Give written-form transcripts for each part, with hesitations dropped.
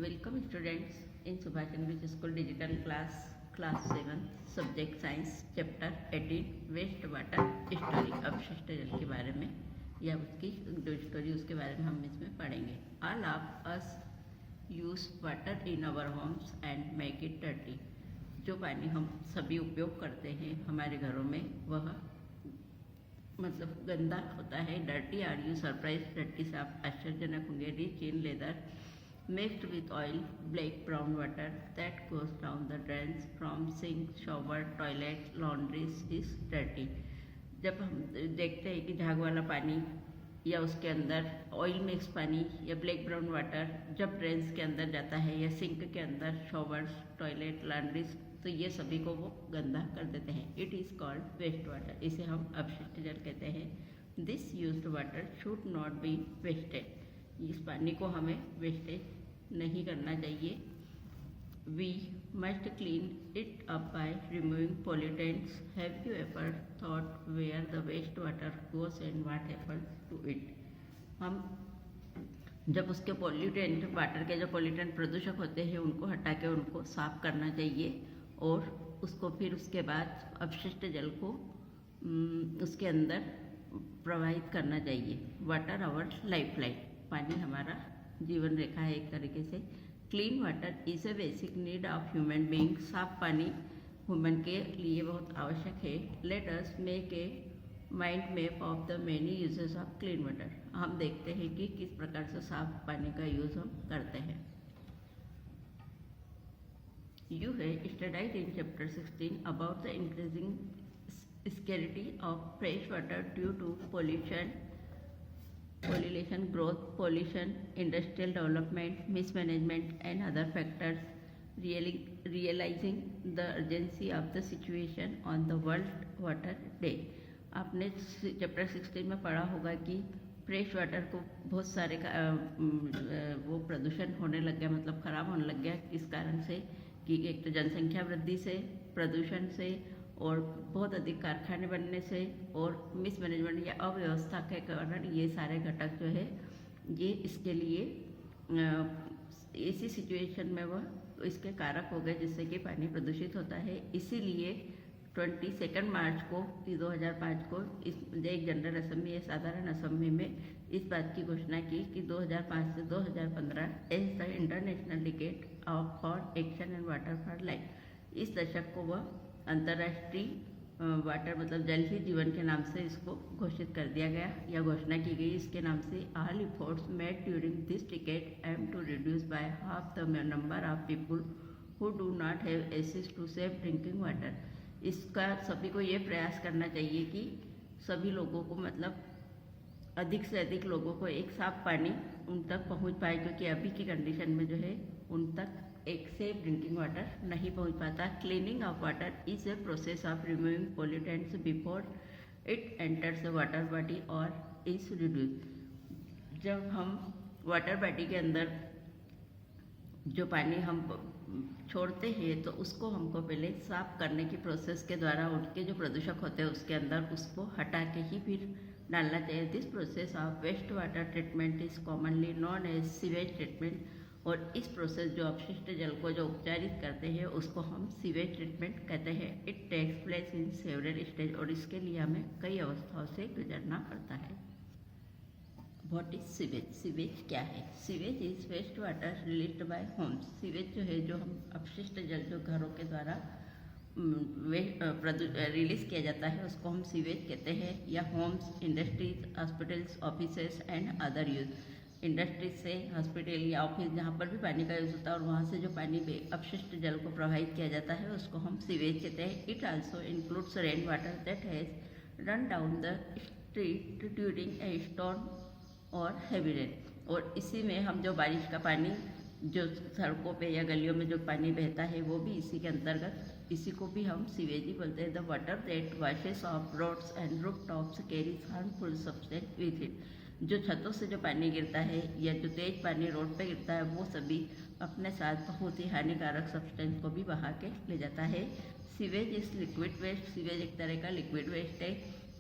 Welcome students in Subhash English School Digital class 7 Subject Science Chapter 18 Waste Water Story। अपशिष्ट जल के बारे में या उसकी जो स्टोरी उसके बारे में हम इसमें पढ़ेंगे। All of us use water in our homes and make it dirty। जो पानी हम सभी उपयोग करते हैं हमारे घरों में वह मतलब गंदा होता है। Dirty are you surprise, dirty से आप आश्चर्यजनक होंगे। Rich in leather, mixed with oil, black brown water that goes down the drains from sink, shower, toilet, laundries is dirty. जब हम देखते हैं कि झाग वाला पानी या उसके अंदर ऑयल मिक्स पानी या ब्लैक ब्राउन वाटर जब ड्रेन्स के अंदर जाता है या सिंक के अंदर, शॉवर्स, टॉयलेट, लॉन्ड्रीज, तो ये सभी को वो गंदा कर देते हैं। It is called waste water. इसे हम अपशिष्ट जल कहते हैं। This used water should not be wasted. इस पानी को हमें वेस्टेज नहीं करना चाहिए। We must clean it up by removing pollutants. Have you ever thought where the waste water goes and what happens to it. हम जब उसके पोल्यूटेंट, वाटर के जो पोल्यूटेंट प्रदूषक होते हैं उनको हटा के उनको साफ करना चाहिए और उसको फिर उसके बाद अपशिष्ट जल को उसके अंदर प्रवाहित करना चाहिए। Water our life line. पानी हमारा जीवन रेखा है एक तरीके से। Clean water is a basic need of human being. साफ पानी ह्यूमन के लिए बहुत आवश्यक है। Let us make a mind map of the many uses of clean water. हम देखते हैं कि किस प्रकार से साफ पानी का यूज़ हम करते हैं। You have studied in chapter 16 about the increasing scarcity of fresh water due to pollution, growth, pollution, industrial development, mismanagement, and other factors. Realizing the urgency of the situation on the World Water Day। आपने chapter 16 में पढ़ा होगा कि fresh water को बहुत सारे वो प्रदूषण होने लग गया, मतलब ख़राब होने लग गया। किस कारण से कि एक तो जनसंख्या वृद्धि से, प्रदूषण से और बहुत अधिक कारखाने बनने से और मिसमैनेजमेंट या अव्यवस्था के कारण ये सारे घटक जो है ये इसके लिए ऐसी सिचुएशन में वह इसके कारक हो गए जिससे कि पानी प्रदूषित होता है। इसीलिए 22 मार्च को 2005 को इस एक जनरल असेंबली या साधारण असेंबली में इस बात की घोषणा की कि 2005 से 2015 as the international decade of for action and water for life. इस दशक को वह अंतर्राष्ट्रीय वाटर मतलब जल ही जीवन के नाम से इसको घोषित कर दिया गया या घोषणा की गई। इसके नाम से all efforts made during this decade aim to reduce by half the number of people who do not have access to safe drinking water. इसका सभी को ये प्रयास करना चाहिए कि सभी लोगों को मतलब अधिक से अधिक लोगों को एक साफ पानी उन तक पहुंच पाए, क्योंकि अभी की कंडीशन में जो है उन तक एक सेफ ड्रिंकिंग वाटर नहीं पहुंच पाता। Cleaning of water is a process of removing pollutants before it enters the water body और इज रिड्यूस। जब हम वाटर बॉडी के अंदर जो पानी हम छोड़ते हैं तो उसको हमको पहले साफ करने की प्रोसेस के द्वारा उनके जो प्रदूषक होते हैं उसके अंदर उसको हटा के ही फिर डालना चाहिए। This process of waste water treatment is commonly known as sewage treatment. और इस प्रोसेस जो अपशिष्ट जल को जो उपचारित करते हैं उसको हम सीवेज ट्रीटमेंट कहते हैं। It takes place in several stage और इसके लिए हमें कई अवस्थाओं से गुजरना पड़ता है। What is sewage? सीवेज क्या है? Sewage is waste water released by homes. Sewage जो है जो हम अपशिष्ट जल जो घरों के द्वारा रिलीज किया जाता है उसको हम सीवेज कहते हैं। या homes, industries, hospitals, offices and other use. Industries से, हॉस्पिटल या ऑफिस जहाँ पर भी पानी का यूज़ होता है और वहाँ से जो पानी अपशिष्ट जल को प्रवाहित किया जाता है उसको हम सीवेज कहते हैं। It also includes rain water that has run down the street during a storm और हैवी रेन। और इसी में हम जो बारिश का पानी जो सड़कों पे या गलियों में जो पानी बहता है वो भी इसी के अंतर्गत, इसी को भी हम सीवेज ही बोलते हैं। The water that washes off roads and roof tops carries harmful substance with it. जो छतों से जो पानी गिरता है या जो तेज पानी रोड पे गिरता है वो सभी अपने साथ बहुत ही हानिकारक सब्सटेंस को भी बहा के ले जाता है। Sewage is liquid waste. Sewage एक तरह का लिक्विड वेस्ट है।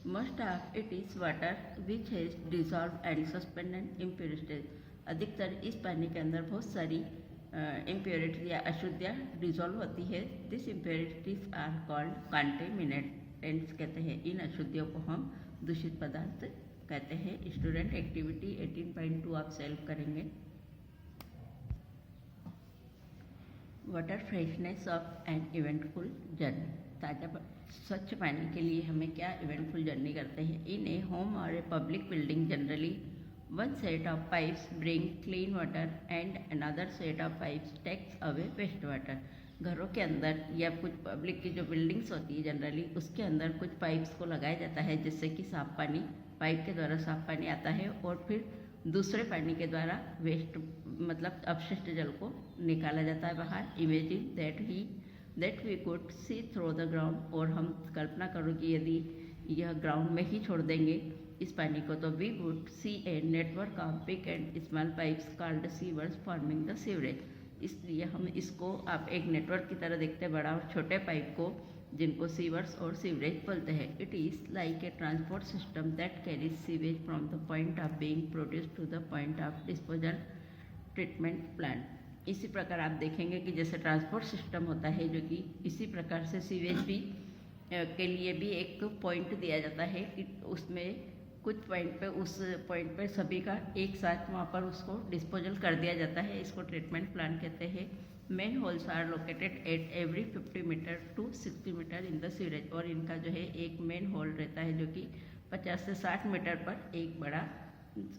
Most of it is water which has dissolved and suspended impurities। अधिकतर इस पानी के अंदर बहुत सारी इम्प्योरिटी या अशुद्धियाँ डिजॉल्व होती है। This impurities are called contaminants कहते हैं। इन अशुद्धियों को हम दूषित पदार्थ कहते हैं। स्टूडेंट एक्टिविटी 18.2 आप सॉल्व करेंगे। Water freshness of an eventful journey. ताज़ा स्वच्छ पानी के लिए हमें क्या इवेंटफुल जर्नी करते हैं। इन a home or a public building generally one set of pipes bring clean water and another set of pipes takes away waste water. घरों के अंदर या कुछ पब्लिक की जो बिल्डिंग्स होती है जनरली, उसके अंदर कुछ पाइप्स को लगाया जाता है जिससे कि साफ पानी, पाइप के द्वारा साफ पानी आता है और फिर दूसरे पानी के द्वारा वेस्ट मतलब अपशिष्ट जल को निकाला जाता है बाहर। Imagine that we could see through the ground. और हम कल्पना करो कि यदि यह ग्राउंड में ही छोड़ देंगे इस पानी को, तो we would see a network of big and small pipes called sewers forming the sewerage. इसलिए हम इसको आप एक नेटवर्क की तरह देखते हैं, बड़ा और छोटे पाइप को, जिनको सीवर्स और सीवरेज बोलते हैं। It is like a transport system that carries sewage from the point of being produce to the point of disposal treatment plant. इसी प्रकार आप देखेंगे कि जैसे ट्रांसपोर्ट सिस्टम होता है, जो कि इसी प्रकार से सीवेज भी के लिए भी एक पॉइंट दिया जाता है कि उसमें कुछ पॉइंट पे, उस पॉइंट पे सभी का एक साथ वहाँ पर उसको डिस्पोजल कर दिया जाता है। इसको ट्रीटमेंट प्लांट कहते हैं। Manholes are located at every 50 meter to 60 meter in the sewerage. और इनका जो है एक मेन होल रहता है जो कि 50 से 60 मीटर पर एक बड़ा,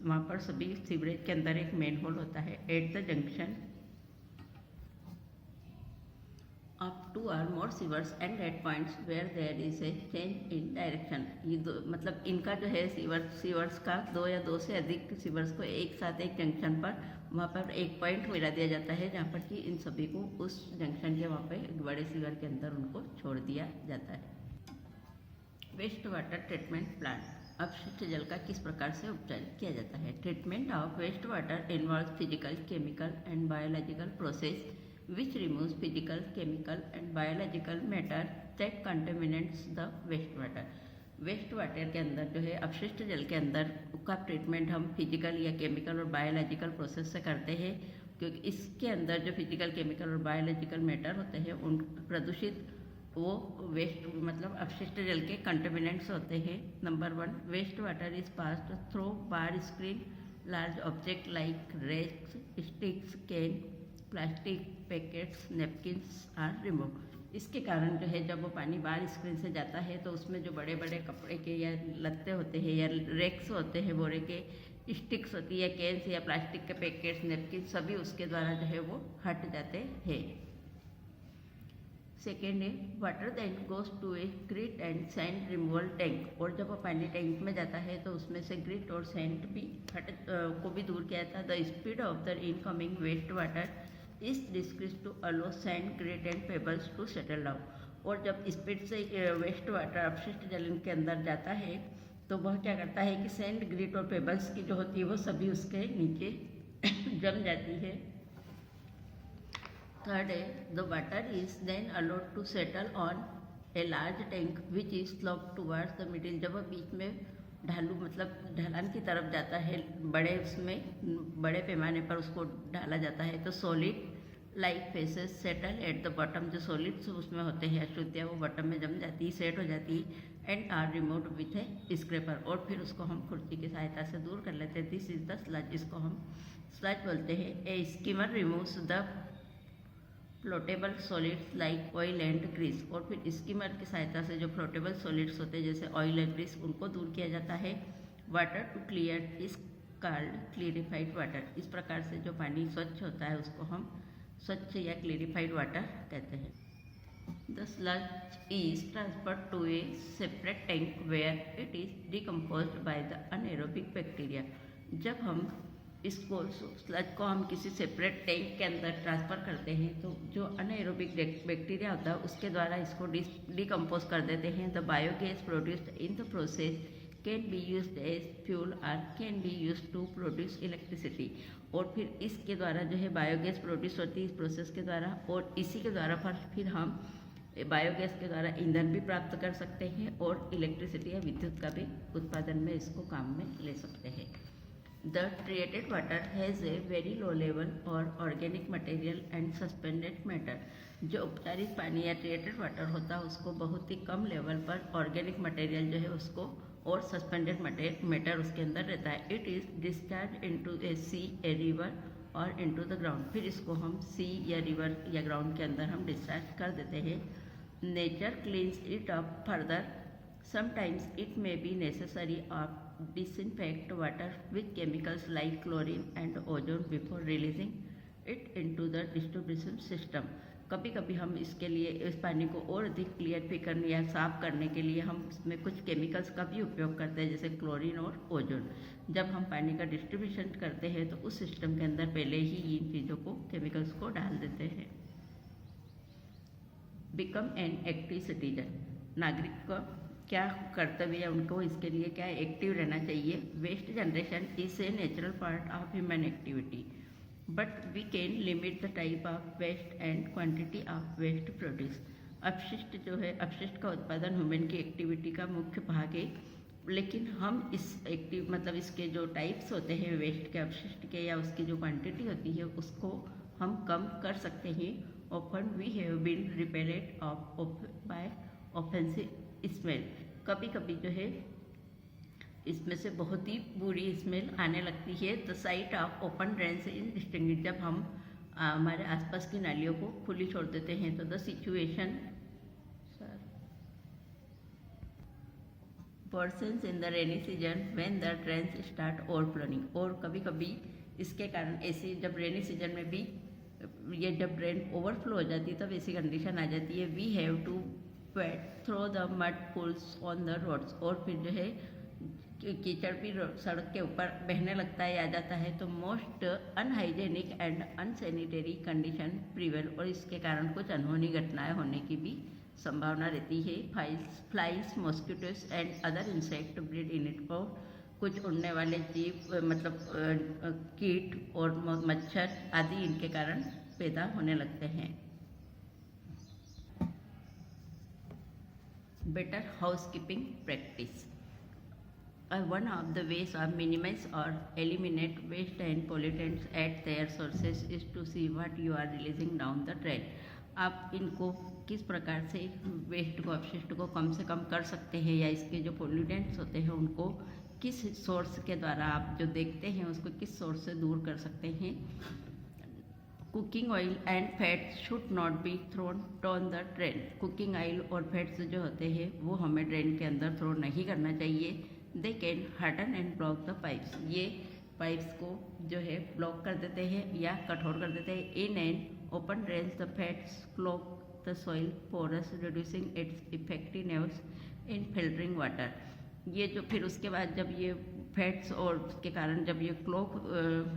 वहाँ पर सभी सीवरेज के अंदर एक मेन होल होता है। At the junction of 2 or more sewers and at points where there is a change in direction। ये दो मतलब इनका जो है सीवर्स का 2 या 2 से अधिक सीवर्स को एक साथ एक जंक्शन पर, वहाँ पर एक पॉइंट मिला दिया जाता है जहाँ पर कि इन सभी को उस जंक्शन के वहाँ पे एक बड़े सीवर के अंदर उनको छोड़ दिया जाता है। Waste water treatment plant. अपशिष्ट जल का किस प्रकार से उपचार किया जाता है। Treatment of waste water involve physical, chemical and biological process which removes physical, chemical and biological matter that contaminates the waste water। Waste water के अंदर जो है अपशिष्ट जल के अंदर का ट्रीटमेंट हम फिजिकल या केमिकल और बायोलॉजिकल प्रोसेस से करते हैं, क्योंकि इसके अंदर जो फिजिकल, केमिकल और बायोलॉजिकल मैटर होते हैं उन प्रदूषित वो वेस्ट मतलब अपशिष्ट जल के कंटेमिनेंट्स होते हैं। Number 1, waste water is passed through bar screen large object like rags, sticks, can, plastic packets, napkins are remove. इसके कारण जो है जब वो पानी बाहर स्क्रीन से जाता है तो उसमें जो बड़े बड़े कपड़े के या लत्ते होते हैं या रेक्स होते हैं, बोरे के स्टिक्स होती है, कैंस या प्लास्टिक के पैकेट्स, नैपकिन, सभी उसके द्वारा जो है वो हट जाते हैं। सेकेंड है water then goes to a grit and sand removal tank. और जब वो पानी टैंक में जाता है तो उसमें से ग्रिट और सैंड भी को भी दूर किया जाता है। The speed of the incoming waste water is decrease to allow sand, grit and pebbles to settle down. और जब स्पीड से वेस्ट वाटर अपशिष्ट जल के अंदर जाता है तो वह क्या करता है कि सैंड, ग्रिट और पेबल्स की जो होती है वो सभी उसके नीचे जम जाती है। थर्ड है the water is then allowed to settle on a large tank which is slope towards the middle. जब वह बीच में ढालू मतलब ढलान की तरफ जाता है, बड़े पैमाने पर उसको ढाला जाता है, तो solid like faces settle at the bottom. जो सॉलिड्स उसमें होते हैं अशुद्धियाँ वो बॉटम में जम जाती है, सेट हो जाती है। And are removed with a scraper. और फिर उसको हम खुर्ची की सहायता से दूर कर लेते हैं। This is the sludge. इसको हम स्लज बोलते हैं। A skimmer removes the floatable solids like oil and grease. और फिर स्कीमर की सहायता से जो फ्लोटेबल सॉलिड्स होते हैं जैसे ऑयल एंड ग्रीस, उनको दूर किया जाता है। Water to clear is called clarified water. इस प्रकार से जो पानी स्वच्छ होता है उसको हम स्वच्छ या क्लियरिफाइड वाटर कहते हैं। The sludge is transferred to a separate tank where it is decomposed by the anaerobic bacteria. जब हम इसको स्लज को हम किसी सेपरेट टैंक के अंदर ट्रांसफ़र करते हैं तो जो अनएरोबिक बैक्टीरिया होता है उसके द्वारा इसको डिकम्पोज कर देते हैं। The biogas produced in the process can be used as fuel or can be used to produce electricity. और फिर इसके द्वारा जो है बायोगैस प्रोड्यूस होती है इस प्रोसेस के द्वारा, और इसी के द्वारा फिर हम बायोगैस के द्वारा ईंधन भी प्राप्त कर सकते हैं और इलेक्ट्रिसिटी या विद्युत का भी उत्पादन में इसको काम में ले सकते हैं। The treated water has a very low level or organic material and suspended matter. जो उपचारित पानी या ट्रीटेड वाटर होता है उसको बहुत ही कम लेवल पर ऑर्गेनिक मटेरियल जो है उसको और सस्पेंडेड मैटर उसके अंदर रहता है. It is discharge into a sea, a river or into the ground. फिर इसको हम सी या रिवर या ग्राउंड के अंदर हम डिस्चार्ज कर देते हैं. Nature cleans it up further. Sometimes it may be necessary of disinfect water with chemicals like chlorine and ozone before releasing it into the distribution system. कभी कभी हम इसके लिए इस पानी को और अधिक क्लियर भी करने या साफ करने के लिए हम इसमें कुछ केमिकल्स का भी उपयोग करते हैं, जैसे क्लोरीन और ओजोन. जब हम पानी का डिस्ट्रीब्यूशन करते हैं तो उस सिस्टम के अंदर पहले ही इन चीज़ों को, केमिकल्स को डाल देते हैं. Become an active citizen. नागरिक का क्या कर्तव्य है, उनको इसके लिए क्या एक्टिव रहना चाहिए. Waste generation is a natural part of human activity, but we can limit the type of waste and quantity of waste produce. अपशिष्ट जो है, अपशिष्ट का उत्पादन ह्यूमन की एक्टिविटी का मुख्य भाग है, लेकिन हम इस एक्टिव मतलब इसके जो टाइप्स होते हैं वेस्ट के, अपशिष्ट के, या उसकी जो क्वांटिटी होती है उसको हम कम कर सकते हैं. Often we have been repelled off by offensive smell. कभी कभी जो है इसमें से बहुत ही बुरी स्मेल आने लगती है. The site of open drains is distinguish. जब हम हमारे आसपास की नालियों को खुली छोड़ देते हैं तो the situation versions in the rainy season when the drains start overflowing. और कभी कभी इसके कारण ऐसे जब रेनी सीजन में भी ये जब ड्रेन ओवरफ्लो हो जाती है तब ऐसी कंडीशन आ जाती है. We have to throw the mud pulls on the roads. और फिर जो है कीचड़ भी सड़क के ऊपर बहने लगता है, आ जाता है. तो most unhygienic and unsanitary condition prevail. और इसके कारण कुछ अनहोनी घटनाएं होने की भी संभावना रहती है. Flies, mosquitoes and other insect breed in it. और कुछ उड़ने वाले जीव मतलब कीट और मच्छर आदि इनके कारण पैदा होने लगते हैं. Better housekeeping practice. One of the ways of minimize or eliminate waste and pollutants at their sources is to see what you are releasing down the drain. आप इनको किस प्रकार से वेस्ट को, अपशिष्ट को कम से कम कर सकते हैं, या इसके जो पोल्यूटेंट्स होते हैं उनको किस सोर्स के द्वारा आप जो देखते हैं उसको किस सोर्स से दूर कर सकते हैं. Cooking oil and fats should not be thrown down the drain. Cooking oil और फैट्स जो होते हैं वो हमें ड्रेन के अंदर थ्रो नहीं करना चाहिए. They can harden and block the pipes. ये पाइप्स को जो है ब्लॉक कर देते हैं या कठोर कर देते हैं. In and open drains the fats clog the soil pores reducing its effectiveness in filtering water. ये जो फिर उसके बाद जब ये फैट्स और उसके कारण जब ये क्लॉग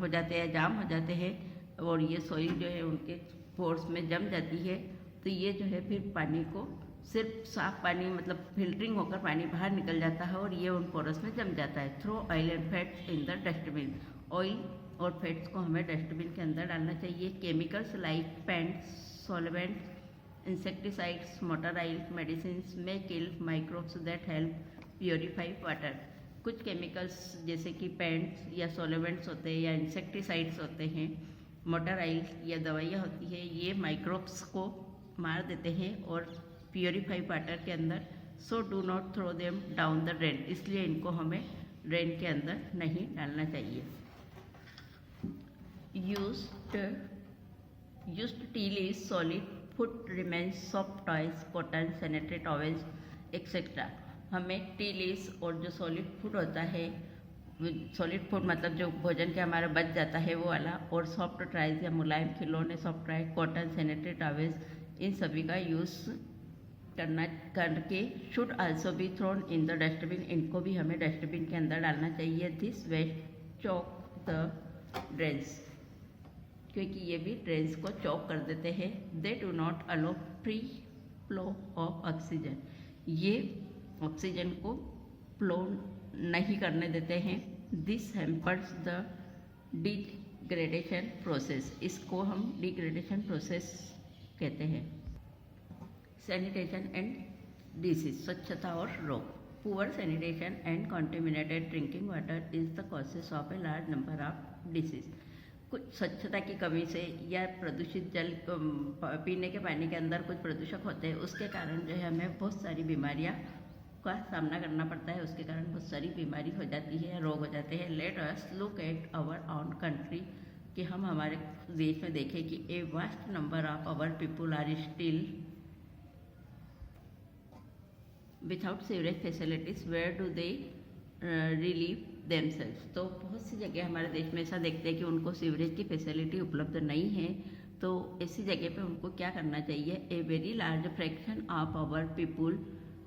हो जाते हैं, जाम हो जाते हैं और ये सॉइल जो है उनके पोर्स में जम जाती है, तो ये जो है फिर पानी को सिर्फ साफ पानी मतलब फिल्टरिंग होकर पानी बाहर निकल जाता है और ये उन पोरस में जम जाता है. Throw oil and fats in the dustbin. Oil और फैट्स को हमें डस्टबिन के अंदर डालना चाहिए. Chemicals like paints, solvents, insecticides, motor oil, medicine may kill microbes that help purify water. कुछ केमिकल्स जैसे कि पेंट्स या सॉल्वेंट्स होते हैं या इंसेक्टिसाइड्स होते हैं, मोटर ऑयल या दवाइयाँ होती है, ये माइक्रोब्स को मार देते हैं और प्योरीफाई वाटर के अंदर. So do not throw them down the drain. इसलिए इनको हमें ड्रेन के अंदर नहीं डालना चाहिए. Used tea leaves, solid food remains, soft toys, cotton, sanitary towels etcetera. हमें टी लीव्स और जो सॉलिड फूड होता है, सॉलिड फूड मतलब जो भोजन के हमारा बच जाता है वो वाला, और सॉफ्ट ट्राइज या मुलायम खिलौने, soft toys, cotton, sanitary towels, इन सभी का यूज़ करके should also be thrown in the dustbin. इनको भी हमें डस्टबिन के अंदर डालना चाहिए. This waste choke the drains. क्योंकि ये भी ड्रेन्स को चौक कर देते हैं. They do not allow free flow of oxygen. ये ऑक्सीजन को फ्लो नहीं करने देते हैं. This hampers the degradation process. इसको हम डिग्रेडेशन प्रोसेस कहते हैं. सैनिटेशन एंड डिसीज, स्वच्छता और रोग. Poor sanitation and contaminated drinking water is the causes of a large number of disease. कुछ स्वच्छता की कमी से या प्रदूषित जल पीने के पानी के अंदर कुछ प्रदूषक होते हैं, उसके कारण जो है हमें बहुत सारी बीमारियां का सामना करना पड़ता है। उसके कारण बहुत सारी बीमारी हो जाती है, रोग हो जाते हैं। Let us look at our own country, कि हम हमारे देश में देखें कि a vast number of our people are still without sewerage facilities, where do they relieve themselves. तो बहुत सी जगह हमारे देश में ऐसा देखते हैं कि उनको सीवरेज की फैसिलिटी उपलब्ध नहीं है, तो ऐसी जगह पे उनको क्या करना चाहिए। A very large fraction of our people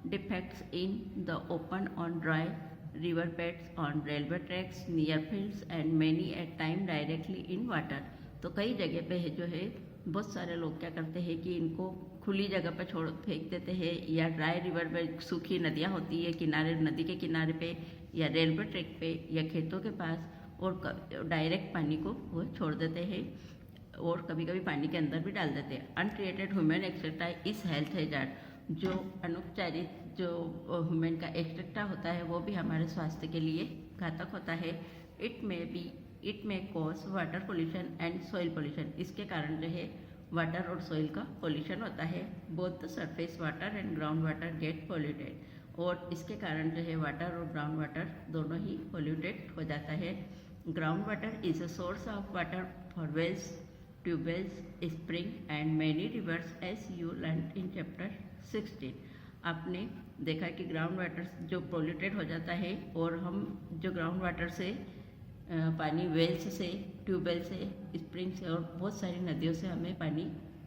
defecates in the open on dry river beds, on railway tracks, near fields and many at time directly in water। तो कई जगह पे है जो है बहुत सारे लोग क्या करते हैं कि इनको खुली जगह पे छोड़ फेंक देते हैं, या ड्राई रिवर में सूखी नदियाँ होती है किनारे, नदी के किनारे पे या रेलवे ट्रैक पे या खेतों के पास, और डायरेक्ट पानी को वो छोड़ देते हैं और कभी कभी पानी के अंदर भी डाल देते हैं। अनट्रीटेड ह्यूमन एक्सेट्रा इस हेल्थ हैजार्ड, जो अनुपचारित जो ह्यूमन का एक्सेट्रा होता है वो भी हमारे स्वास्थ्य के लिए घातक होता है। It may cause water pollution and soil pollution. इसके कारण जो है वाटर और सॉइल का पोल्यूशन होता है। Both the surface water and ground water get polluted, और इसके कारण जो है वाटर और ग्राउंड वाटर दोनों ही पोल्यूटेड हो जाता है। Ground water is a source of water for wells, tubewells, spring and many rivers, as you learn in chapter 16। आपने देखा कि ग्राउंड वाटर जो पोल्यूटेड हो जाता है, और हम जो ग्राउंड वाटर से पानी वेल्स से, ट्यूबवेल से, स्प्रिंग से और बहुत सारी नदियों से हमें पानी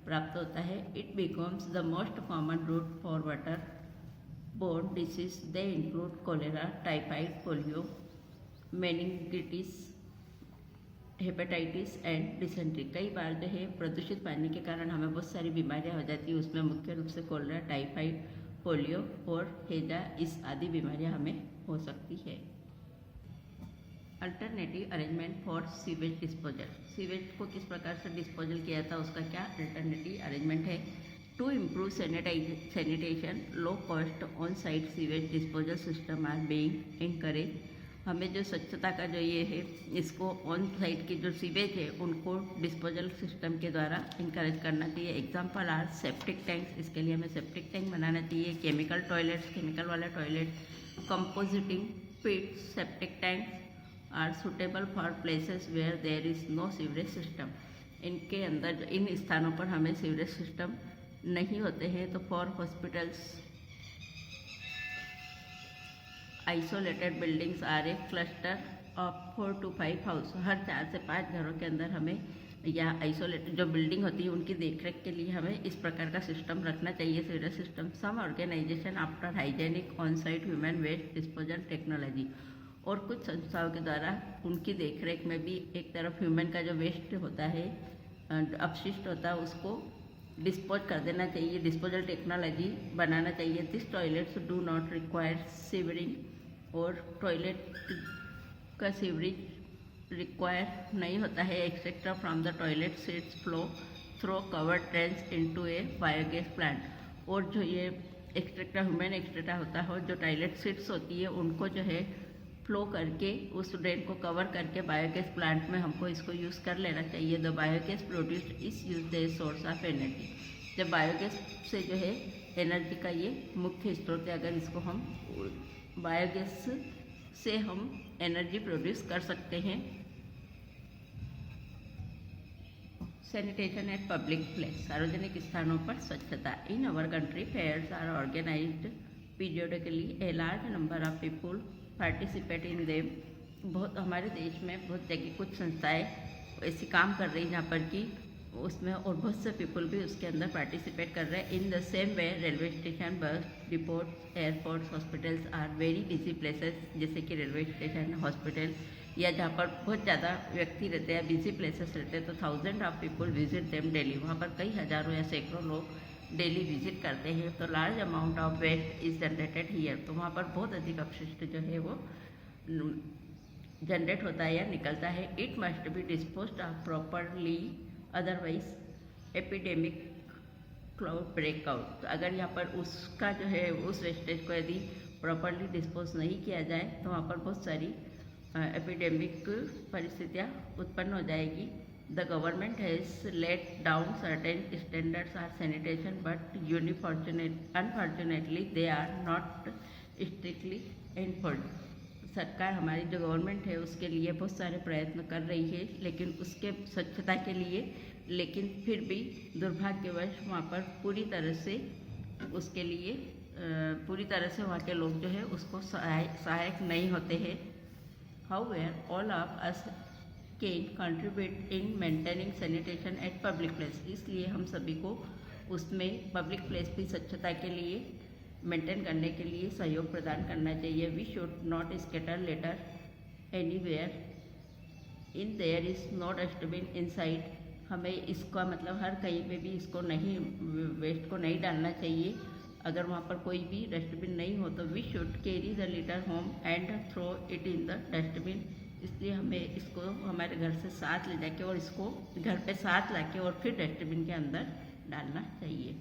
प्राप्त होता है। It becomes the most common route for water borne disease. They include cholera, typhoid, polio, meningitis, hepatitis and dysentery. कई बार जो है प्रदूषित पानी के कारण हमें बहुत सारी बीमारियां हो जाती है, उसमें मुख्य रूप से कोलेरा, टाइफाइड, पोलियो और हैजा, इस आदि बीमारियां हमें हो सकती है। Alternative arrangement for sewage disposal. Sewage को किस प्रकार से डिस्पोजल किया था, उसका क्या अल्टरनेटिव अरेंजमेंट है। To improve sanitation, low cost on site sewage disposal system are being encourage. हमें जो स्वच्छता का जो ये है, इसको ऑन साइट की जो सीवेज है उनको डिस्पोजल सिस्टम के द्वारा इंकरेज करना चाहिए। एग्जाम्पल आर सेप्टिक टैंक्स, इसके लिए हमें सेप्टिक टैंक बनाना चाहिए। केमिकल टॉयलेट्स, केमिकल वाले toilet. Composting pits, septic tanks are suitable for places where there is no sewerage system. इनके अंदर, इन स्थानों पर हमें सीवरेज सिस्टम नहीं होते हैं। तो for hospitals, isolated buildings or a cluster of 4 to 5 house. हर 4 से 5 घरों के अंदर हमें, या आइसोलेटेड जो बिल्डिंग होती है उनकी देखरेख के लिए हमें इस प्रकार का सिस्टम रखना चाहिए, sewerage system. Some organisation offer hygienic on site human waste disposal technology. और कुछ संस्थाओं के द्वारा उनकी देखरेख में भी एक तरफ ह्यूमन का जो वेस्ट होता है, अपशिष्ट होता है, उसको डिस्पोज कर देना चाहिए, डिस्पोजल टेक्नोलॉजी बनाना चाहिए। This toilets do not require severing, और टॉयलेट का सीवरेज रिक्वायर नहीं होता है। Etcetera from the toilet seats flow through covered drains into A biogas plant. और जो ये एक्सेट्रा ह्यूमन एक्सेट्रा होता है, जो टॉयलेट सीट्स होती है उनको जो है फ्लो करके उस ड्रेन को कवर करके बायोगैस प्लांट में हमको इसको यूज़ कर लेना चाहिए। The biogas produced is use a source of energy. जब बायोगैस से जो है एनर्जी का ये मुख्य स्रोत है, अगर इसको हम बायोगैस से हम एनर्जी प्रोड्यूस कर सकते हैं। सैनिटेशन एट पब्लिक प्लेस, सार्वजनिक स्थानों पर स्वच्छता। In our country fairs are organised periodically, a large number of people participate in them. बहुत हमारे देश में बहुत जगह कुछ संस्थाएं ऐसी काम कर रही हैं जहाँ पर कि उसमें और बहुत से पीपल भी उसके अंदर पार्टिसिपेट कर रहे हैं। In the same way railway station, bus depot, airports, hospitals are very busy places. जैसे कि रेलवे स्टेशन, हॉस्पिटल, या जहाँ पर बहुत ज़्यादा व्यक्ति रहते हैं, बिजी प्लेसेस रहते हैं, तो thousand of people visit them daily. वहाँ पर कई हज़ारों या सैकड़ों लोग डेली विजिट करते हैं। तो large amount of waste is generated here, तो वहाँ पर बहुत अधिक अपशिष्ट जो है वो जनरेट होता है या निकलता है। It must be disposed of properly, otherwise epidemic cloud breakout. तो अगर यहाँ पर उसका जो है उस वेस्टेज को यदि प्रॉपरली डिस्पोज नहीं किया जाए तो वहाँ पर बहुत सारी एपिडेमिक परिस्थितियाँ उत्पन्न हो जाएगी. The government has laid down certain standards or sanitation but unfortunately they are not strictly enforced. सरकार, हमारी जो गवर्नमेंट है, उसके लिए बहुत सारे प्रयत्न कर रही है लेकिन उसके स्वच्छता के लिए, लेकिन फिर भी दुर्भाग्यवश वहाँ पर पूरी तरह से उसके लिए पूरी तरह से वहाँ के लोग जो है उसको सहायक नहीं होते हैं. However, all of us can contribute in maintaining sanitation at public place. इसलिए हम सभी को उसमें पब्लिक प्लेस की स्वच्छता के लिए मेंटेन करने के लिए सहयोग प्रदान करना चाहिए. We should not scatter litter anywhere in there is no dustbin inside. हमें इसका मतलब हर कहीं पे भी इसको नहीं, वेस्ट को नहीं डालना चाहिए. अगर वहाँ पर कोई भी डस्टबिन नहीं हो तो we should carry the litter home and throw it in the dustbin. इसलिए हमें इसको हमारे घर से साथ ले जाके और इसको घर पे साथ लाके और फिर डस्टबिन के अंदर डालना चाहिए.